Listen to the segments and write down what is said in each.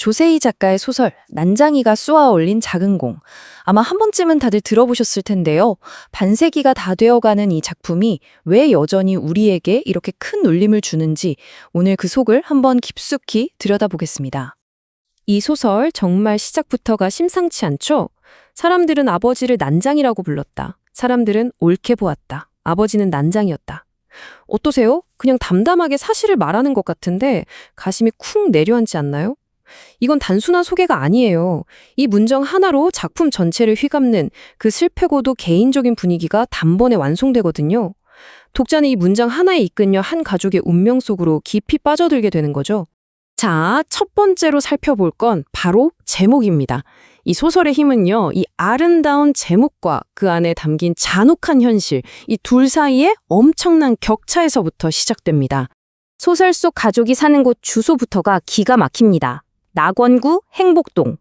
조세희 작가의 소설 난장이가 쏘아 올린 작은 공. 아마 한 번쯤은 다들 들어보셨을 텐데요. 반세기가 다 되어가는 이 작품이 왜 여전히 우리에게 이렇게 큰 울림을 주는지 오늘 그 속을 한번 깊숙이 들여다보겠습니다. 이 소설 정말 시작부터가 심상치 않죠? 사람들은 아버지를 난장이라고 불렀다. 사람들은 옳게 보았다. 아버지는 난장이었다. 어떠세요? 그냥 담담하게 사실을 말하는 것 같은데 가심이 쿵 내려앉지 않나요? 이건 단순한 소개가 아니에요. 이 문장 하나로 작품 전체를 휘감는 그 슬프고도 개인적인 분위기가 단번에 완성되거든요. 독자는 이 문장 하나에 이끌려 한 가족의 운명 속으로 깊이 빠져들게 되는 거죠. 자, 첫 번째로 살펴볼 건 바로 제목입니다. 이 소설의 힘은요, 이 아름다운 제목과 그 안에 담긴 잔혹한 현실, 이 둘 사이의 엄청난 격차에서부터 시작됩니다. 소설 속 가족이 사는 곳 주소부터가 기가 막힙니다. 낙원구 행복동.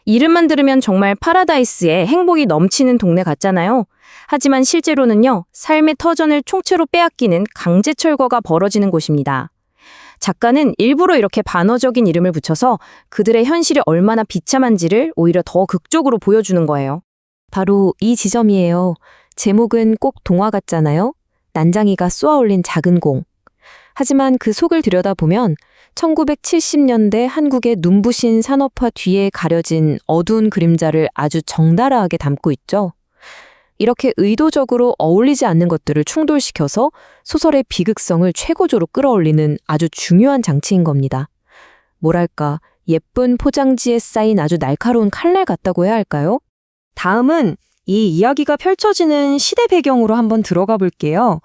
이름만 들으면 정말 파라다이스에 행복이 넘치는 동네 같잖아요. 하지만 실제로는요, 삶의 터전을 총체로 빼앗기는 강제 철거가 벌어지는 곳입니다. 작가는 일부러 이렇게 반어적인 이름을 붙여서 그들의 현실이 얼마나 비참한지를 오히려 더 극적으로 보여주는 거예요. 바로 이 지점이에요. 제목은 꼭 동화 같잖아요. 난장이가 쏘아올린 작은 공. 하지만 그 속을 들여다보면 1970년대 한국의 눈부신 산업화 뒤에 가려진 어두운 그림자를 아주 적나라하게 담고 있죠. 이렇게 의도적으로 어울리지 않는 것들을 충돌시켜서 소설의 비극성을 최고조로 끌어올리는 아주 중요한 장치인 겁니다. 뭐랄까, 예쁜 포장지에 쌓인 아주 날카로운 칼날 같다고 해야 할까요? 다음은 이 이야기가 펼쳐지는 시대 배경으로 한번 들어가 볼게요.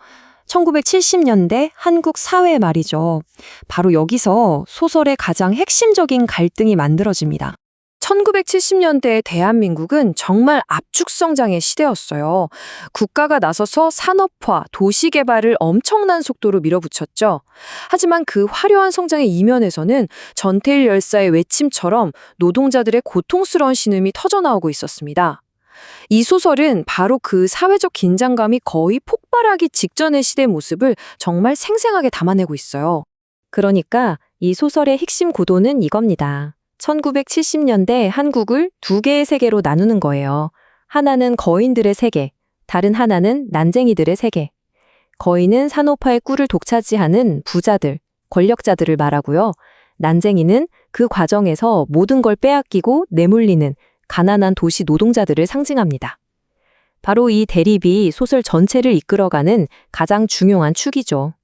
1970년대 한국 사회 말이죠. 바로 여기서 소설의 가장 핵심적인 갈등이 만들어집니다. 1970년대 대한민국은 정말 압축성장의 시대였어요. 국가가 나서서 산업화, 도시개발을 엄청난 속도로 밀어붙였죠. 하지만 그 화려한 성장의 이면에서는 전태일 열사의 외침처럼 노동자들의 고통스러운 신음이 터져나오고 있었습니다. 이 소설은 바로 그 사회적 긴장감이 거의 폭발하기 직전의 시대의 모습을 정말 생생하게 담아내고 있어요. 그러니까 이 소설의 핵심 구도는 이겁니다. 1970년대 한국을 두 개의 세계로 나누는 거예요. 하나는 거인들의 세계, 다른 하나는 난쟁이들의 세계. 거인은 산업화의 꿀을 독차지하는 부자들, 권력자들을 말하고요. 난쟁이는 그 과정에서 모든 걸 빼앗기고 내몰리는 가난한 도시 노동자들을 상징합니다. 바로 이 대립이 소설 전체를 이끌어가는 가장 중요한 축이죠.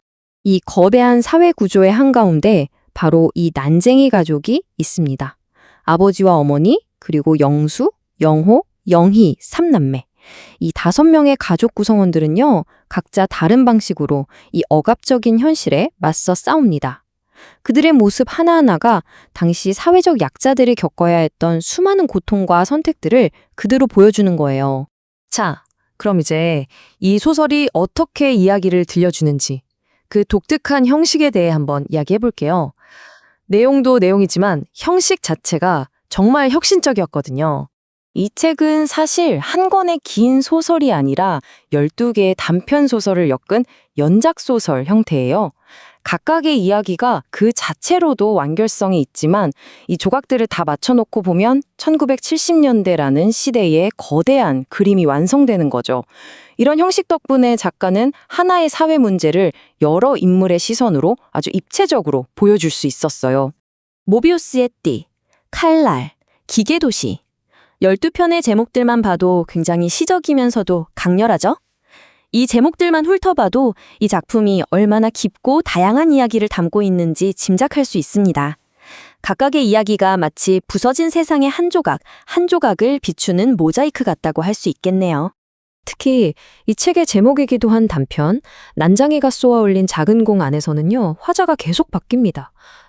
이 거대한 사회 구조의 한가운데 바로 이 난쟁이 가족이 있습니다. 아버지와 어머니, 그리고 영수, 영호, 영희, 삼남매. 이 5명의 가족 구성원들은요, 각자 다른 방식으로 이 억압적인 현실에 맞서 싸웁니다. 그들의 모습 하나하나가 당시 사회적 약자들이 겪어야 했던 수많은 고통과 선택들을 그대로 보여주는 거예요. 자, 그럼 이제 이 소설이 어떻게 이야기를 들려주는지 그 독특한 형식에 대해 한번 이야기해 볼게요. 내용도 내용이지만 형식 자체가 정말 혁신적이었거든요. 이 책은 사실 한 권의 긴 소설이 아니라 12개의 단편 소설을 엮은 연작소설 형태예요. 각각의 이야기가 그 자체로도 완결성이 있지만 이 조각들을 다 맞춰놓고 보면 1970년대라는 시대의 거대한 그림이 완성되는 거죠. 이런 형식 덕분에 작가는 하나의 사회 문제를 여러 인물의 시선으로 아주 입체적으로 보여줄 수 있었어요. 모비우스의 띠, 칼날, 기계도시. 12편의 제목들만 봐도 굉장히 시적이면서도 강렬하죠? 이 제목들만 훑어봐도 이 작품이 얼마나 깊고 다양한 이야기를 담고 있는지 짐작할 수 있습니다. 각각의 이야기가 마치 부서진 세상의 한 조각, 한 조각을 비추는 모자이크 같다고 할 수 있겠네요. 특히 이 책의 제목이기도 한 단편, 난장이가 쏘아 올린 작은 공 안에서는요, 화자가 계속 바뀝니다.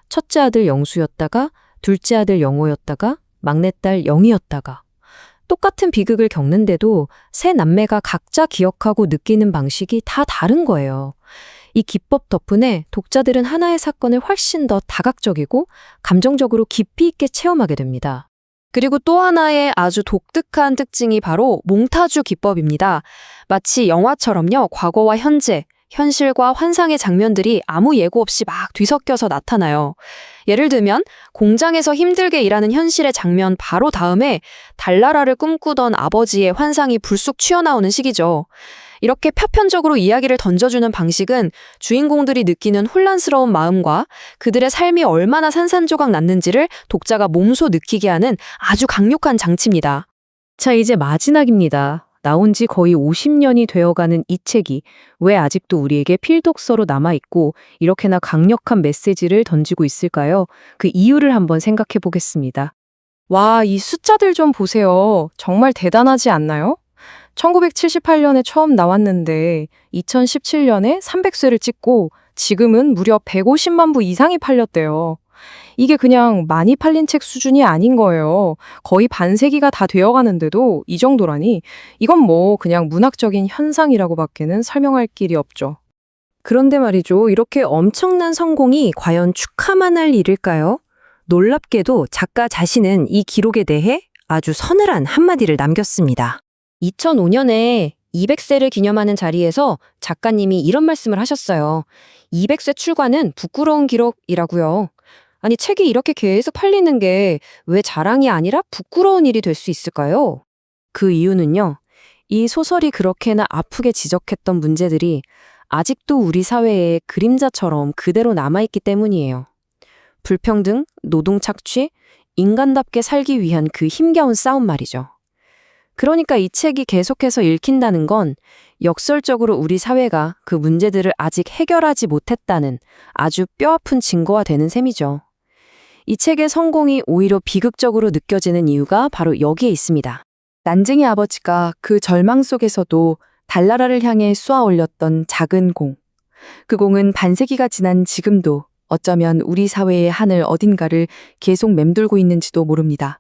첫째 아들 영수였다가, 둘째 아들 영호였다가, 막내딸 영희였다가. 똑같은 비극을 겪는데도 세 남매가 각자 기억하고 느끼는 방식이 다 다른 거예요. 이 기법 덕분에 독자들은 하나의 사건을 훨씬 더 다각적이고 감정적으로 깊이 있게 체험하게 됩니다. 그리고 또 하나의 아주 독특한 특징이 바로 몽타주 기법입니다. 마치 영화처럼요, 과거와 현재, 현실과 환상의 장면들이 아무 예고 없이 막 뒤섞여서 나타나요. 예를 들면 공장에서 힘들게 일하는 현실의 장면 바로 다음에 달나라를 꿈꾸던 아버지의 환상이 불쑥 튀어나오는 시기죠. 이렇게 파편적으로 이야기를 던져주는 방식은 주인공들이 느끼는 혼란스러운 마음과 그들의 삶이 얼마나 산산조각 났는지를 독자가 몸소 느끼게 하는 아주 강력한 장치입니다. 자, 이제 마지막입니다. 나온 지 거의 50년이 되어가는 이 책이 왜 아직도 우리에게 필독서로 남아있고 이렇게나 강력한 메시지를 던지고 있을까요? 그 이유를 한번 생각해 보겠습니다. 와, 이 숫자들 좀 보세요. 정말 대단하지 않나요? 1978년에 처음 나왔는데 2017년에 300쇄를 찍고 지금은 무려 150만 부 이상이 팔렸대요. 이게 그냥 많이 팔린 책 수준이 아닌 거예요. 거의 반세기가 다 되어가는데도 이 정도라니 이건 뭐 그냥 문학적인 현상이라고밖에는 설명할 길이 없죠. 그런데 말이죠. 이렇게 엄청난 성공이 과연 축하만 할 일일까요? 놀랍게도 작가 자신은 이 기록에 대해 아주 서늘한 한마디를 남겼습니다. 2005년에 200세를 기념하는 자리에서 작가님이 이런 말씀을 하셨어요. 200세 출간은 부끄러운 기록이라고요. 아니, 책이 이렇게 계속 팔리는 게 왜 자랑이 아니라 부끄러운 일이 될 수 있을까요? 그 이유는요. 이 소설이 그렇게나 아프게 지적했던 문제들이 아직도 우리 사회에 그림자처럼 그대로 남아있기 때문이에요. 불평등, 노동 착취, 인간답게 살기 위한 그 힘겨운 싸움 말이죠. 그러니까 이 책이 계속해서 읽힌다는 건 역설적으로 우리 사회가 그 문제들을 아직 해결하지 못했다는 아주 뼈아픈 증거가 되는 셈이죠. 이 책의 성공이 오히려 비극적으로 느껴지는 이유가 바로 여기에 있습니다. 난쟁이 아버지가 그 절망 속에서도 달나라를 향해 쏘아 올렸던 작은 공. 그 공은 반세기가 지난 지금도 어쩌면 우리 사회의 하늘 어딘가를 계속 맴돌고 있는지도 모릅니다.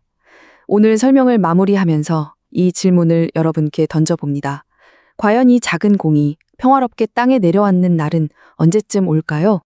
오늘 설명을 마무리하면서 이 질문을 여러분께 던져봅니다. 과연 이 작은 공이 평화롭게 땅에 내려앉는 날은 언제쯤 올까요?